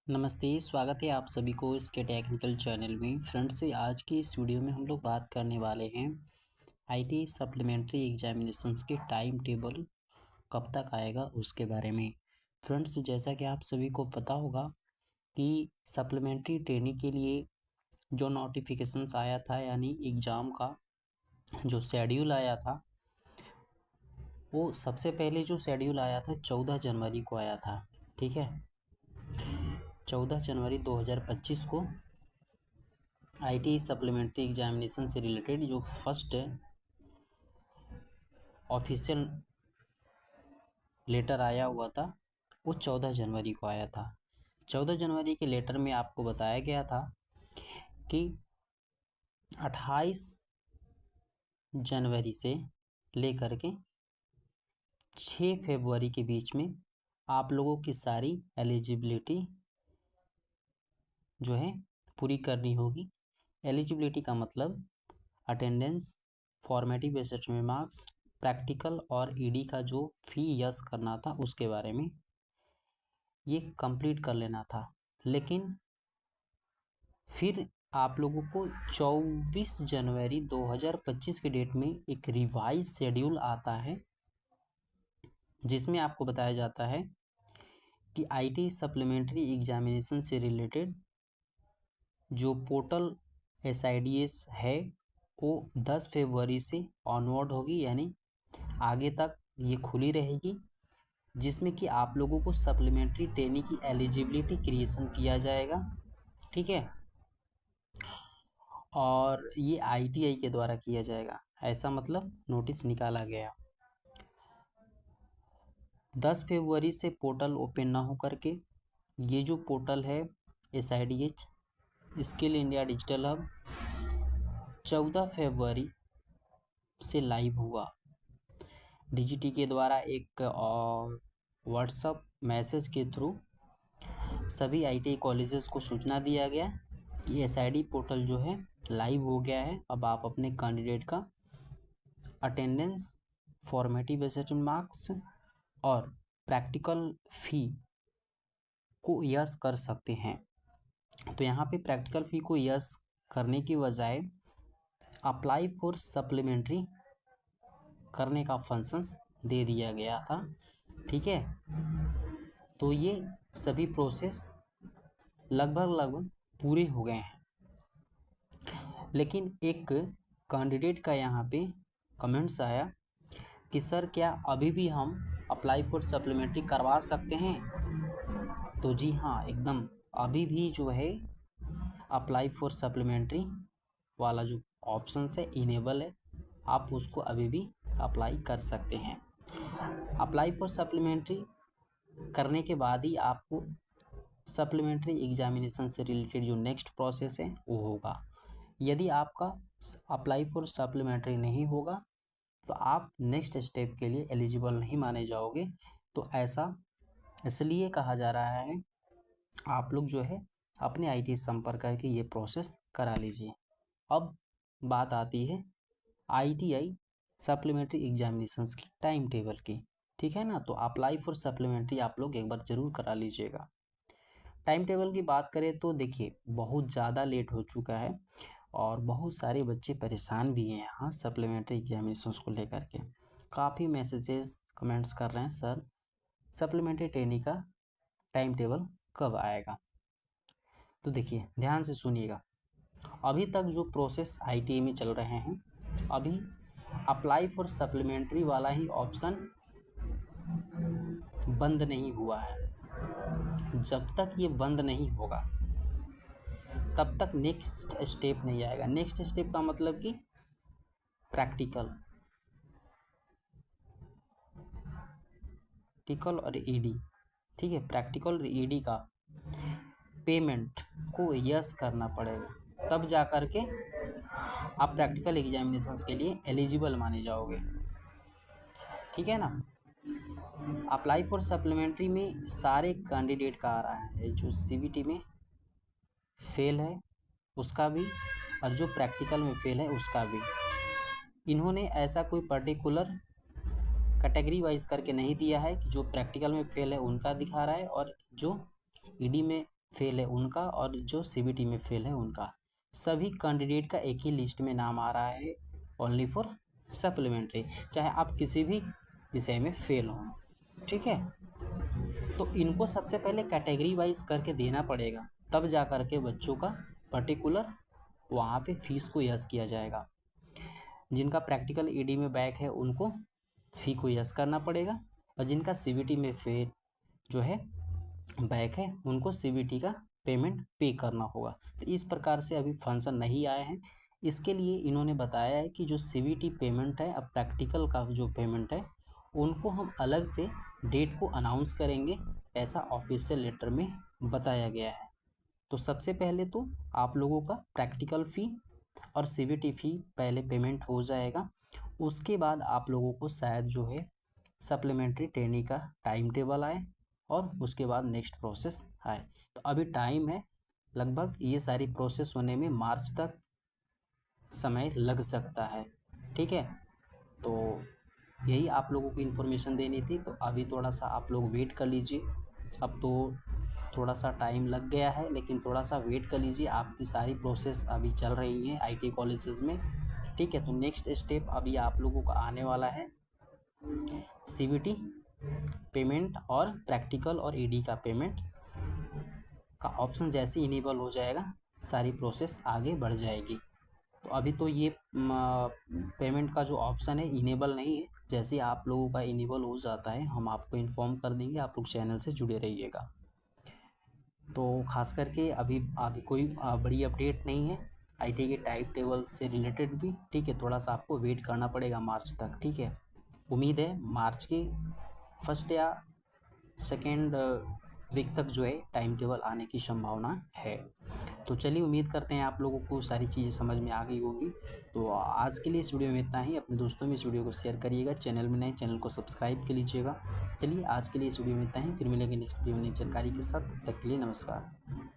नमस्ते, स्वागत है आप सभी को इसके टेक्निकल चैनल में। फ्रेंड्स, आज की इस वीडियो में हम लोग बात करने वाले हैं आईटी सप्लीमेंट्री एग्जामिनेशंस के टाइम टेबल कब तक आएगा उसके बारे में। फ्रेंड्स, जैसा कि आप सभी को पता होगा कि सप्लीमेंट्री ट्रेनिंग के लिए जो नोटिफिकेशंस आया था, यानी एग्ज़ाम का जो शेड्यूल आया था, वो सबसे पहले जो शेड्यूल आया था 14 जनवरी को आया था। ठीक है, 14 जनवरी 2025 को आईटी सप्लीमेंट्री एग्जामिनेशन से रिलेटेड जो फर्स्ट ऑफिशियल लेटर आया हुआ था वो 14 जनवरी को आया था। 14 जनवरी के लेटर में आपको बताया गया था कि 28 जनवरी से लेकर के 6 फरवरी के बीच में आप लोगों की सारी एलिजिबिलिटी जो है पूरी करनी होगी। एलिजिबिलिटी का मतलब attendance, formative assessment marks, practical और ईडी का जो फी यस करना था उसके बारे में ये कंप्लीट कर लेना था। लेकिन फिर आप लोगों को 24 जनवरी 2025 के डेट में एक रिवाइज शेड्यूल आता है, जिसमें आपको बताया जाता है कि आईटी सप्लीमेंट्री एग्जामिनेशन से रिलेटेड जो पोर्टल SIDS है वो 10 फरवरी से ऑनवर्ड होगी, यानी आगे तक ये खुली रहेगी, जिसमें कि आप लोगों को सप्लीमेंट्री ट्रेनिंग की एलिजिबिलिटी क्रिएशन किया जाएगा। ठीक है, और ये ITI के द्वारा किया जाएगा, ऐसा मतलब नोटिस निकाला गया। 10 फरवरी से पोर्टल ओपन ना हो करके ये जो पोर्टल है SIDH skill India digital hub 14 फरवरी से लाइव हुआ। DGT के द्वारा एक व्हाट्सएप मैसेज के थ्रू सभी ITI कॉलेजेस को सूचना दिया गया कि SID पोर्टल जो है लाइव हो गया है। अब आप अपने कैंडिडेट का अटेंडेंस, फॉर्मेटिव असेसमेंट मार्क्स और प्रैक्टिकल फ़ी को यस कर सकते हैं। तो यहाँ पे प्रैक्टिकल फ़ी को यस करने की बजाय अप्लाई फॉर सप्लीमेंट्री करने का फंक्शंस दे दिया गया था। ठीक है, तो ये सभी प्रोसेस लगभग पूरे हो गए हैं। लेकिन एक कैंडिडेट का यहाँ पे कमेंट्स आया कि सर क्या अभी भी हम अप्लाई फॉर सप्लीमेंट्री करवा सकते हैं? तो जी हाँ, एकदम अभी भी जो है अप्लाई फॉर सप्लीमेंट्री वाला जो ऑप्शन है इनेबल है, आप उसको अभी भी अप्लाई कर सकते हैं। अप्लाई फॉर सप्लीमेंट्री करने के बाद ही आपको सप्लीमेंट्री एग्जामिनेशन से रिलेटेड जो नेक्स्ट प्रोसेस है वो होगा। यदि आपका अप्लाई फॉर सप्लीमेंट्री नहीं होगा तो आप नेक्स्ट स्टेप के लिए एलिजिबल नहीं माने जाओगे। तो ऐसा इसलिए कहा जा रहा है, आप लोग जो है अपने ITI संपर्क करके ये प्रोसेस करा लीजिए। अब बात आती है ITI सप्लीमेंट्री एग्जामिनेशंस की टाइम टेबल की। ठीक है ना, तो अप्लाई फॉर सप्लीमेंट्री आप लोग एक बार ज़रूर करा लीजिएगा। टाइम टेबल की बात करें तो देखिए बहुत ज़्यादा लेट हो चुका है और बहुत सारे बच्चे परेशान भी हैं यहाँ सप्लीमेंट्री एग्जामिनेशंस को लेकर के। काफ़ी मैसेजेस कमेंट्स कर रहे हैं, सर सप्लीमेंट्री ट्रेनिंग का टाइम टेबल कब आएगा? तो देखिए ध्यान से सुनिएगा, अभी तक जो प्रोसेस ITI में चल रहे हैं, अभी अप्लाई फॉर सप्लीमेंट्री वाला ही ऑप्शन बंद नहीं हुआ है। जब तक ये बंद नहीं होगा तब तक नेक्स्ट स्टेप नहीं आएगा। नेक्स्ट स्टेप का मतलब कि प्रैक्टिकल और ईडी। ठीक है, प्रैक्टिकल और ईडी का पेमेंट को यस करना पड़ेगा, तब जा कर के आप प्रैक्टिकल एग्जामिनेशंस के लिए एलिजिबल माने जाओगे। ठीक है ना, अप्लाई फॉर सप्लीमेंट्री में सारे कैंडिडेट का आ रहा है, जो CBT में फेल है उसका भी और जो प्रैक्टिकल में फेल है उसका भी। इन्होंने ऐसा कोई पर्टिकुलर कैटेगरी वाइज करके नहीं दिया है कि जो प्रैक्टिकल में फेल है उनका दिखा रहा है और जो ईडी में फेल है उनका और जो सीबीटी में फेल है उनका, सभी कैंडिडेट का एक ही लिस्ट में नाम आ रहा है, ओनली फॉर सप्लीमेंट्री, चाहे आप किसी भी विषय में फेल हों, ठीक है। तो इनको सबसे पहले कैटेगरी वाइज करके देना पड़ेगा, तब जा कर के बच्चों का पर्टिकुलर वहाँ पे फीस को यस किया जाएगा। जिनका प्रैक्टिकल ईडी में बैक है उनको फ़ी को यस करना पड़ेगा, और जिनका सीबीटी में फेल जो है बैक है उनको सीबीटी का पेमेंट पे करना होगा। तो इस प्रकार से अभी फंक्शन नहीं आए हैं। इसके लिए इन्होंने बताया है कि जो सीबीटी पेमेंट है, अब प्रैक्टिकल का जो पेमेंट है उनको हम अलग से डेट को अनाउंस करेंगे, ऐसा ऑफिशियल लेटर में बताया गया है। तो सबसे पहले तो आप लोगों का प्रैक्टिकल फ़ी और सीबीटी फ़ी पहले पेमेंट हो जाएगा, उसके बाद आप लोगों को शायद जो है सप्लीमेंट्री ट्रेनिंग का टाइम टेबल आए और उसके बाद नेक्स्ट प्रोसेस आए। तो अभी टाइम है, लगभग ये सारी प्रोसेस होने में मार्च तक समय लग सकता है, ठीक है। तो यही आप लोगों को इन्फॉर्मेशन देनी थी। तो अभी थोड़ा सा आप लोग वेट कर लीजिए, अब तो थोड़ा सा टाइम लग गया है, लेकिन थोड़ा सा वेट कर लीजिए, आपकी सारी प्रोसेस अभी चल रही है आईटी कॉलेजेस में, ठीक है। तो नेक्स्ट स्टेप अभी आप लोगों का आने वाला है सीबीटी पेमेंट और प्रैक्टिकल और ईडी का पेमेंट का ऑप्शन जैसे इनेबल हो जाएगा, सारी प्रोसेस आगे बढ़ जाएगी। तो अभी तो ये पेमेंट का जो ऑप्शन है इनेबल नहीं है, जैसे आप लोगों का इनेबल हो जाता है हम आपको इन्फॉर्म कर देंगे, आप लोग चैनल से जुड़े रहिएगा। तो खास करके अभी कोई बड़ी अपडेट नहीं है आईटी के टाइम टेबल से रिलेटेड भी, ठीक है। थोड़ा सा आपको वेट करना पड़ेगा मार्च तक, ठीक है। उम्मीद है मार्च के फर्स्ट या सेकेंड वीक तक जो है टाइम टेबल आने की संभावना है। तो चलिए, उम्मीद करते हैं आप लोगों को सारी चीज़ें समझ में आ गई होगी। तो आज के लिए इस वीडियो में इतना ही। अपने दोस्तों में इस वीडियो को शेयर करिएगा, चैनल में नए चैनल को सब्सक्राइब कर लीजिएगा। चलिए आज के लिए इस वीडियो में इतना ही, फिर मिलेंगे नेक्स्ट वीडियो में नई जानकारी के साथ। तब तक के लिए नमस्कार।